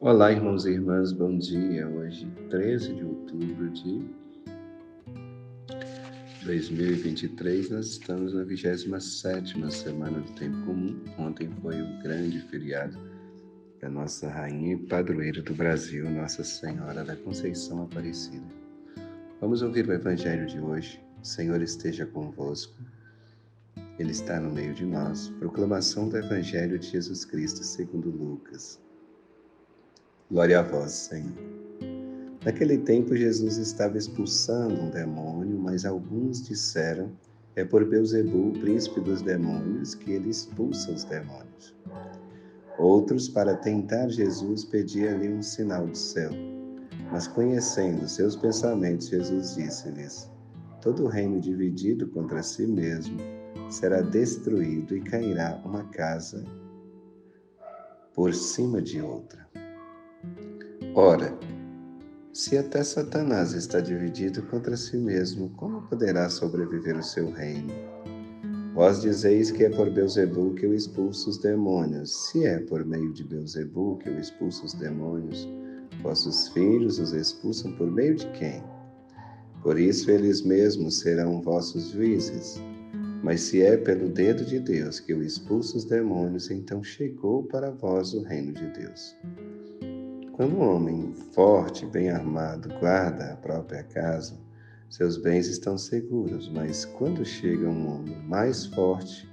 Olá, irmãos e irmãs, bom dia. Hoje, 13 de outubro de 2023, nós estamos na 27ª semana do Tempo Comum. Ontem foi o grande feriado da nossa rainha e padroeira do Brasil, Nossa Senhora da Conceição Aparecida. Vamos ouvir o Evangelho de hoje. O Senhor esteja convosco. Ele está no meio de nós. Proclamação do Evangelho de Jesus Cristo segundo Lucas. Glória a vós, Senhor. Naquele tempo, Jesus estava expulsando um demônio, mas alguns disseram: é por Beelzebul, príncipe dos demônios, que ele expulsa os demônios. Outros, para tentar Jesus, pediam-lhe um sinal do céu. Mas conhecendo seus pensamentos, Jesus disse-lhes: todo reino dividido contra si mesmo será destruído e cairá uma casa por cima de outra. Ora, se até Satanás está dividido contra si mesmo, como poderá sobreviver o seu reino? Vós dizeis que é por Beelzebul que eu expulso os demônios. Se é por meio de Beelzebul que eu expulso os demônios, vossos filhos os expulsam por meio de quem? Por isso eles mesmos serão vossos juízes. Mas se é pelo dedo de Deus que eu expulso os demônios, então chegou para vós o reino de Deus. Quando um homem forte, bem armado, guarda a própria casa, seus bens estão seguros, mas quando chega um homem mais forte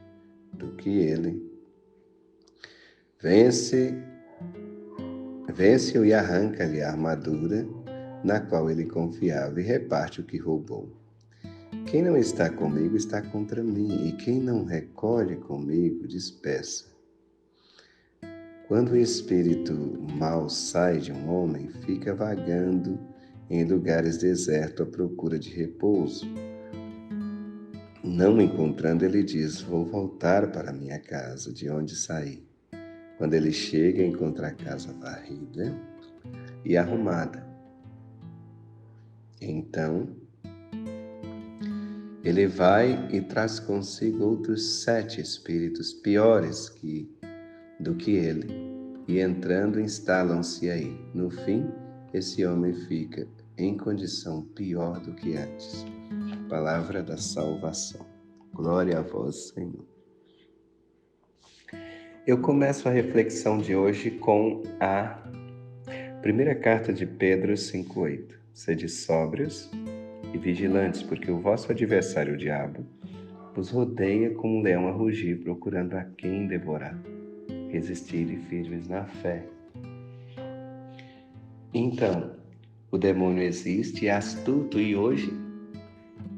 do que ele, vence-o e arranca-lhe a armadura na qual ele confiava e reparte o que roubou. Quem não está comigo está contra mim, e quem não recolhe comigo dispersa. Quando o espírito mau sai de um homem, fica vagando em lugares desertos à procura de repouso. Não encontrando, ele diz: vou voltar para minha casa, de onde saí. Quando ele chega, encontra a casa varrida e arrumada. Então, ele vai e traz consigo outros 7 espíritos piores do que ele, e entrando instalam-se aí. No fim, esse homem fica em condição pior do que antes. Palavra da salvação. Glória a vós, Senhor. Eu começo a reflexão de hoje com a primeira carta de Pedro 5,8. Sede sóbrios e vigilantes, porque o vosso adversário, o diabo, vos rodeia como um leão a rugir, procurando a quem devorar. Resistirem firmes na fé. Então, o demônio existe, é astuto e hoje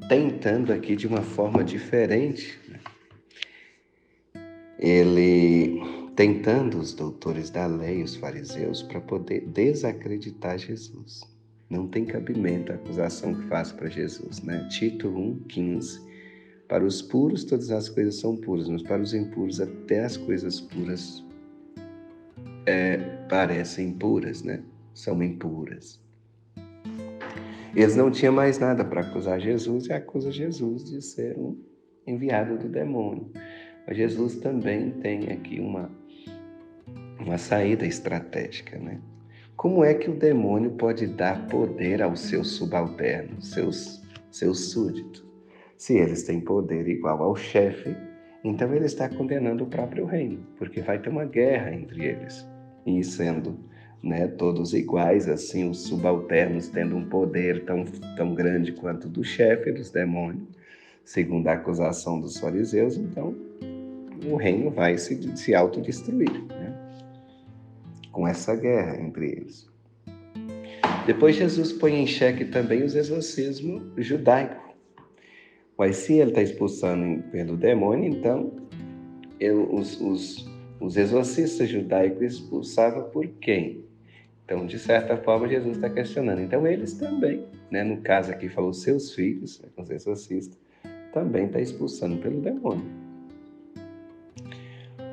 tentando aqui de uma forma diferente. Ele tentando os doutores da lei, os fariseus, para poder desacreditar Jesus. Não tem cabimento a acusação que faz para Jesus, né? Tito 1,15. Para os puros todas as coisas são puras, mas para os impuros até as coisas puras parecem puras, né? São impuras. Eles não tinham mais nada para acusar Jesus e acusa Jesus de ser um enviado do demônio. Mas Jesus também tem aqui uma saída estratégica, né? Como é que o demônio pode dar poder aos seus subalternos, seus súditos? Se eles têm poder igual ao chefe, então ele está condenando o próprio reino, porque vai ter uma guerra entre eles. E sendo, né, todos iguais, assim, os subalternos tendo um poder tão grande quanto do chefe dos demônios, segundo a acusação dos fariseus, então o reino vai se autodestruir, né? Com essa guerra entre eles. Depois Jesus põe em xeque também os exorcismos judaicos. Mas se ele está expulsando pelo demônio, então os exorcistas judaicos expulsavam por quem? Então, de certa forma, Jesus está questionando. Então, eles também, né? No caso aqui, falou seus filhos, os exorcistas, também está expulsando pelo demônio.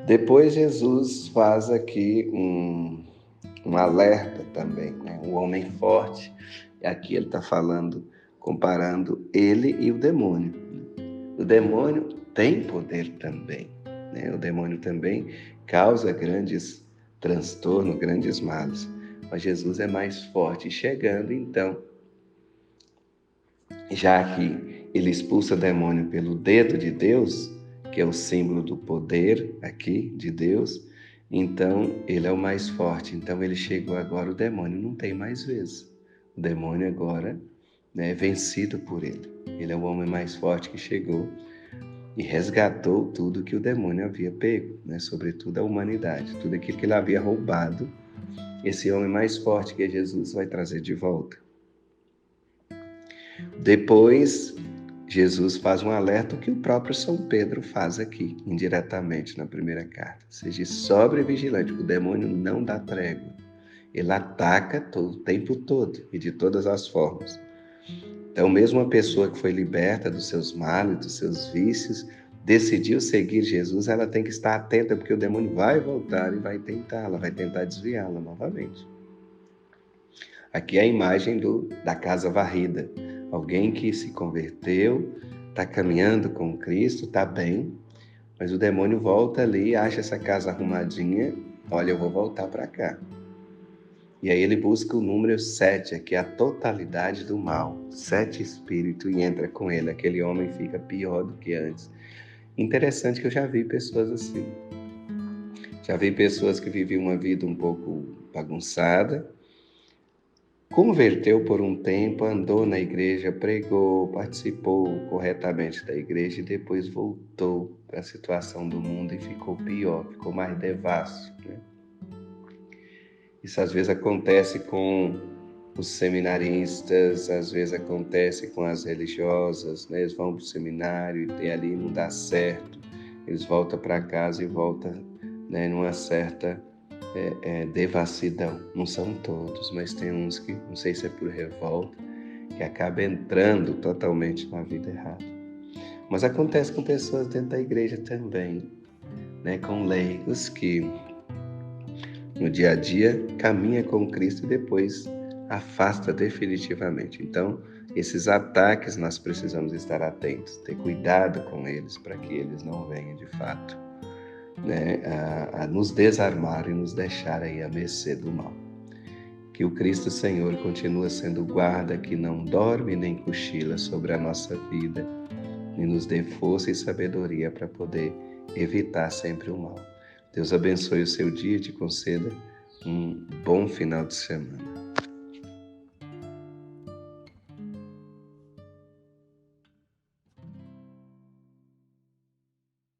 Depois, Jesus faz aqui um alerta também, né? O homem forte, aqui ele está falando, comparando ele e o demônio. O demônio tem poder também, né? O demônio também causa grandes transtornos, grandes males. mas Jesus é mais forte. Chegando, então, já que ele expulsa demônio pelo dedo de Deus, que é o símbolo do poder aqui de Deus, então ele é o mais forte. Então ele chegou agora, o demônio não tem mais vez. O demônio agora é vencido por ele. Ele é o homem mais forte que chegou e resgatou tudo que o demônio havia pego, sobretudo a humanidade, tudo aquilo que ele havia roubado. Esse homem mais forte que é Jesus vai trazer de volta. Depois, Jesus faz um alerta que o próprio São Pedro faz aqui, indiretamente na primeira carta. Seja sóbrio e vigilante, o demônio não dá trégua. Ele ataca o tempo todo e de todas as formas. Então, mesmo uma pessoa que foi liberta dos seus males, dos seus vícios, decidiu seguir Jesus, ela tem que estar atenta, porque o demônio vai voltar e vai tentá-la, vai tentar desviá-la novamente. Aqui é a imagem da casa varrida. Alguém que se converteu, está caminhando com Cristo, está bem, mas o demônio volta ali, acha essa casa arrumadinha, olha, eu vou voltar para cá. E aí ele busca o número 7, que é a totalidade do mal. 7 espíritos e entra com ele. Aquele homem fica pior do que antes. Interessante que eu já vi pessoas assim. Já vi pessoas que viviam uma vida um pouco bagunçada, converteu por um tempo, andou na igreja, pregou, participou corretamente da igreja e depois voltou para a situação do mundo e ficou pior, ficou mais devasso, Isso às vezes acontece com os seminaristas, às vezes acontece com as religiosas, Eles vão para o seminário e ali não dá certo, eles voltam para casa e voltam numa certa devassidão. Não são todos, mas tem uns que, não sei se é por revolta, que acaba entrando totalmente na vida errada. Mas acontece com pessoas dentro da igreja também, com leigos que no dia a dia caminha com Cristo e depois afasta definitivamente. Então, esses ataques nós precisamos estar atentos, ter cuidado com eles para que eles não venham de fato a nos desarmar e nos deixar aí à mercê do mal. Que o Cristo Senhor continua sendo o guarda que não dorme nem cochila sobre a nossa vida e nos dê força e sabedoria para poder evitar sempre o mal. Deus abençoe o seu dia e te conceda um bom final de semana.